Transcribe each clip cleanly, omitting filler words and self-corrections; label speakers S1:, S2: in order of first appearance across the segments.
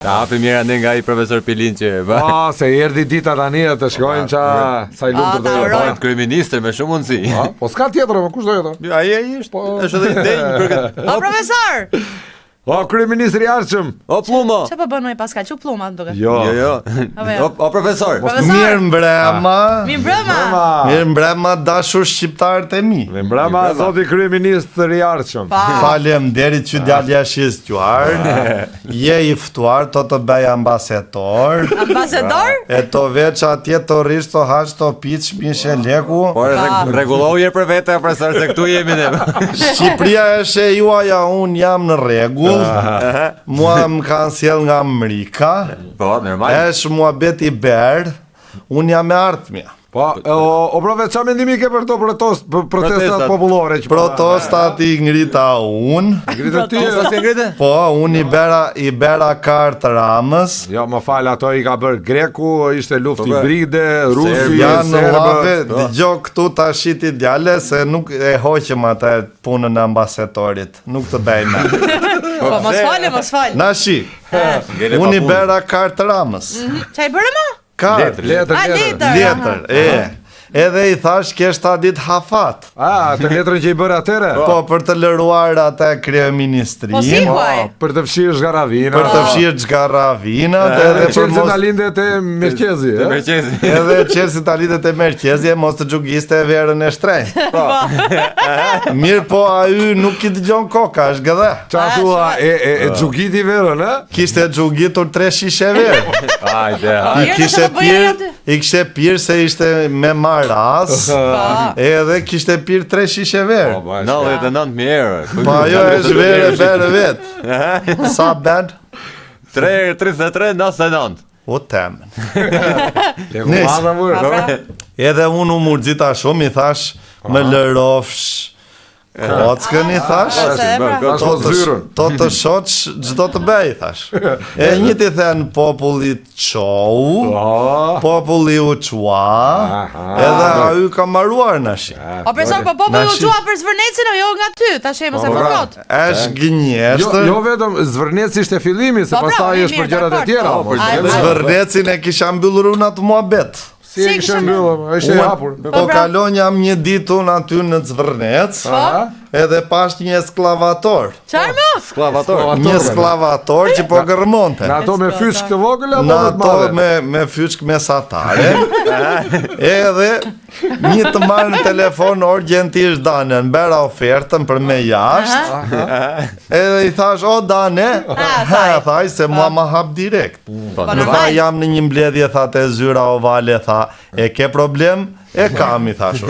S1: Hapi mirë ande nga I profesor Pilin që
S2: se erdhi dita tani të shkojmë sa I lumtur do jetë.
S1: Bëhet kryeministër me shumë mundësi.
S2: Po s'ka tjetër, kush do jetë?
S1: Ai është. Është edhe I denj për këtë.
S3: O profesor.
S2: O kryeministri i ardhshëm.
S1: O pluma.
S3: Çfarë po bën ai Pascal? Çu pluma duket?
S2: Jo.
S1: O profesor.
S4: Mirëmbrëma.
S3: Mirëmbrëma.
S4: Mirëmbrëma dashur shqiptarët e mi.
S2: Mirëmbrëma zoti kryeministër I ardhshëm.
S4: Faleminderit që djalja është ftuar. Je I ftuar të bëj ambasador.
S3: Ambasador?
S4: E to veç atje to rish to haç to piç mishe leku.
S1: Por rregulloje për vete profesor se këtu jemi ne.
S4: Shqipëria është e juaja, un jam në rregull. Mua më kanë sjell nga Amerika.
S1: Po, normal.
S4: Është muhabet I berd. Un jam me ardhmja.
S2: Po, o profesor, çfarë mendimi ke për këto protestat popullore?
S4: Protestat I ngrita un.
S2: Ngritë ti?
S4: Po, un I bera kartë Ramës.
S2: Jo, më fal, ato I ka bër Greku, ishte luftë hibride, Rusi,
S4: janë llave, dëgjoj këtu tashiti djale se nuk e hoqëm atë punën e ambasadorit. Nuk të bëjmë.
S3: Po, mos fal.
S4: Nashi. Un I bera kartë Ramës.
S3: Çfarë bëre më?
S4: Letër. Edhe I thash keshta ditë hafat.
S2: Të letrën që I bërë atëre?
S4: Po, për të lëruar atë kryeministrin.
S3: Po si huaj?
S2: Për të fshirë zgarravinat.
S4: Për të fshirë zgarravinat.
S2: Edhe qërësi ta lindet e Merqezi.
S4: Edhe qërësi ta lindet e Merqezi, mos të gjugiste verën e shtrejnë. Mirë po, a ju nuk I dëgjon koka, është gëdhe.
S2: Qa thua, e gjugiti verën, e?
S4: Kishte gjugitur 3 shishe verë. I kishte pirë se ishte me maras. Edhe kishte pirë 3 shishe verë.
S1: 99.000 euro.
S4: Po ajo është verë vetë. Sa ben?
S1: 3.33.99.
S4: O temen. Edhe unë u murgjita shumë, I thash më lërofsh kockën, I thash. To të shoqë gjdo të bej, thash. E një t'i thënë populli qou, populli u qua, edhe a ju ka maruar në shi.
S3: O profesor, po populli u qua për Zvërnecin o jo nga ty, ta shemë se fërkot.
S4: Esh gënjeshtër.
S2: Jo vetëm, Zvërneci ishte fillimi, se pastaj është për gjërat e tjera.
S4: Zvërnecin e kisha mbyllur unë atë muhabet.
S2: Si e kishë mbyllur, është e hapur.
S4: Po kalon jam një ditë unë aty në Zvërnec, edhe pash një sklavator.
S3: Qarë më?
S1: Sklavator.
S4: Një sklavator që po gërmonte.
S2: Në ato me fyshk të vogël apo
S4: në ato me fyshk mesatare. Edhe një të marrë në telefon urgjentisht Dane, në bera ofertën për me jashtë. Edhe I thash, o Dane, thaj se mua ma hap direkt. Në tha jam në një mbledhje, tha të zyra ovale, tha, e ke problem? E kam, I thashur.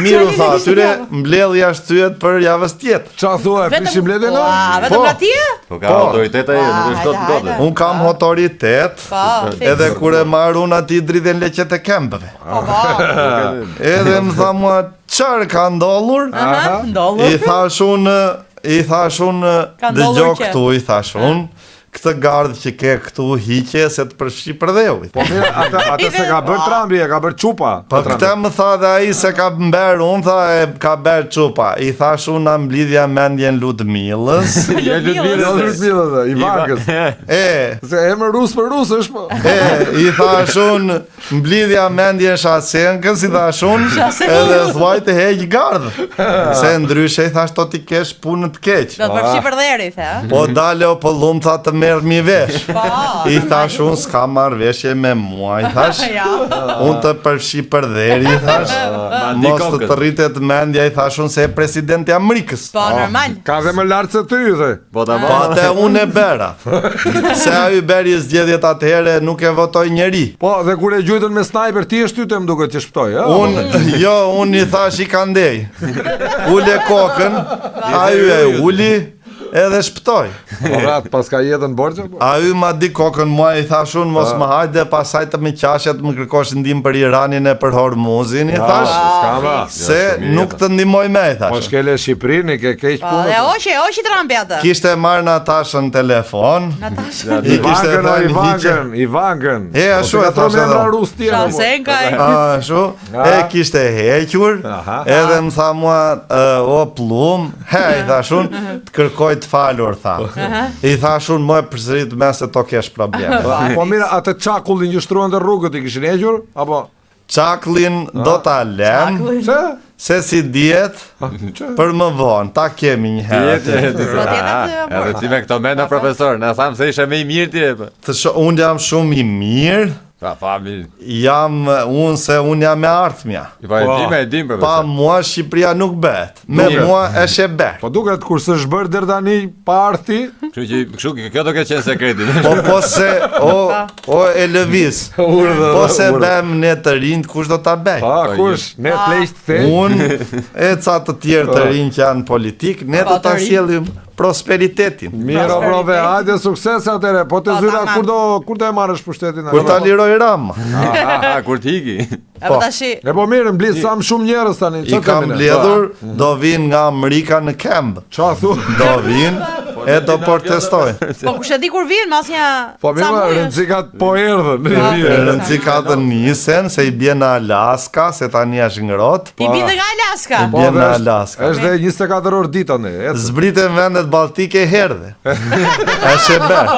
S4: Miru tha, atyre mbledhja shtyhet për javës tjetër.
S2: Qa thua, e prishim mbledhje në?
S3: Vetëm nga tje?
S1: Po ka autoritet ai, nuk është dot gotë.
S4: Unë kam autoritet, edhe kur e marr unë ati dridhen leqet e kembëve. Edhe më tha mua, qarë ka ndollur? I thash unë, dëgjo këtu, I thash unë, këtë gardë që ke këtu hiqe se të përfshi për dhevit.
S2: Po mirë, atë se ka bërë Trambi, e ka bërë qupa.
S4: Po këta më tha dhe aji se ka mberë, unë tha e ka bërë qupa. I thash unë në mblidhja mendjen Ludmilës.
S2: Ludmilës, Ivankës. Se emër rus për rus është po.
S4: I thash unë mblidhja mendjen Shasenkës, I thash unë, edhe thuaj të heq gardë. Se ndryshe I thash to t'i kesh punë të keq.
S3: Do të përfshi për dheri, the.
S4: Po dale o pëllum tha të merë mi vesh. I thash unë s'ka marrë veshje me mua, I thash unë të përfshi për dheri, I thash mos të rritet mendja, I thash unë se e presidenti Amerikës.
S3: Po, normal.
S2: Ka dhe më lartë se ty, dhe.
S1: Po
S4: atë unë e bera. Se a ju beri zgjedhjet atëhere nuk e votoj njeri.
S2: Po, dhe kur e gjujtën me sniper, ti e shtyte më duke që shptoj,
S4: unë I thash I kandej. Ule kokën, a ju e uli, edhe shpëtoj.
S2: Pas ka jetën borxhe?
S4: A ju ma di kokën mua, I thash unë mos më hajde pasaj të më qashet më kërkosh ndim për Iranin e për Hormuzin, I thash se nuk të ndimoj me, I thash.
S2: Po shkele Shqiprin, I ke keq punë.
S3: E oqi Trambi atë.
S4: Kishte marrë Natashën telefon.
S2: Ivankën.
S4: E ashu e thash edhe. Ashu, e kishte hequr, edhe më tha mua, o plum, I thash unë, të kërkoj të falur, tha. I thash unë më e përsërit me se to kesh problem.
S2: Po mirë, atë çakullin që shtruan të rrugët i kishin hequr apo
S4: Çaklin do ta lem, se si diet për më vonë, ta kemi një herë.
S1: Edhe ti me këto menda profesor, na tham se ishe më i mirë ti.
S4: Unë jam shumë i mirë.
S1: Pa fami.
S4: Unë jam me ardhmja.
S1: E dim profesor.
S4: Pa mua Shqipëria nuk bëhet. Me mua është e bërë.
S2: Po duket kur s'është bërë deri tani pa ardhi.
S1: Kështu kjo do ketë qenë sekreti.
S4: Po se o e lëviz. Po se bëm ne të rinjt, kush do ta bëj?
S2: Pa kush, ne pleqt the.
S4: Unë e ca të tjerë të rinj që janë politik, ne do ta sjellim prosperitetin.
S2: Miro brove, hajde sukses atëre. Po të zyra kur do e marrësh pushtetin?
S4: Kur ta liroj Rama.
S1: Kur t'iki.
S2: E po mirë, mbledh sa më shumë njerëz tani.
S4: I kam mbledhur, do vinë nga Amerika në Kemb.
S2: Qa thu?
S4: Do vinë e do protestojnë.
S3: Po kush e di kur vjen, mas një.
S2: Po mirë, rëndësikat po erdhën.
S4: Rëndësikat nisen se i bjen në Alaska, se tani është ngrot.
S3: I bjen nga Alaska.
S4: I bjen në Alaska.
S2: Është dhe 24 orë ditë tani.
S4: Zbritën vendet Balltike herdhe. Është e bërë.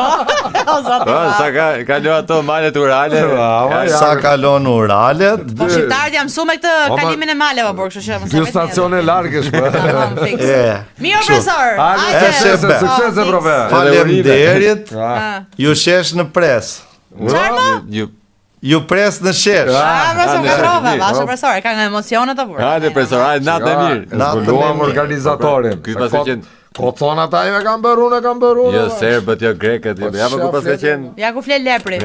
S1: Sa kalon ato malet Urale.
S4: Sa kalon Uralet.
S3: Po shqiptarët jam mësu me këtë kalimin e maleve, por kështu që mos e
S2: Ky stacione largësh po.
S3: Mirë profesor.
S2: Sukses e profe.
S4: Faleminderit. Ju shesh në pres.
S3: Çfarë?
S4: Ju pres në shesh.
S3: Profesor Petrova, vazhdo profesor, ka nga emocionet apo?
S1: Hajde profesor, hajde natë e mirë.
S2: Zbuluam organizatorin.
S1: Ky pas ka qenë.
S2: Po thon ata e kam bërë unë.
S1: Jo serbët, jo grekët, ja po ku pas ka qenë.
S3: Ja ku flet lepri.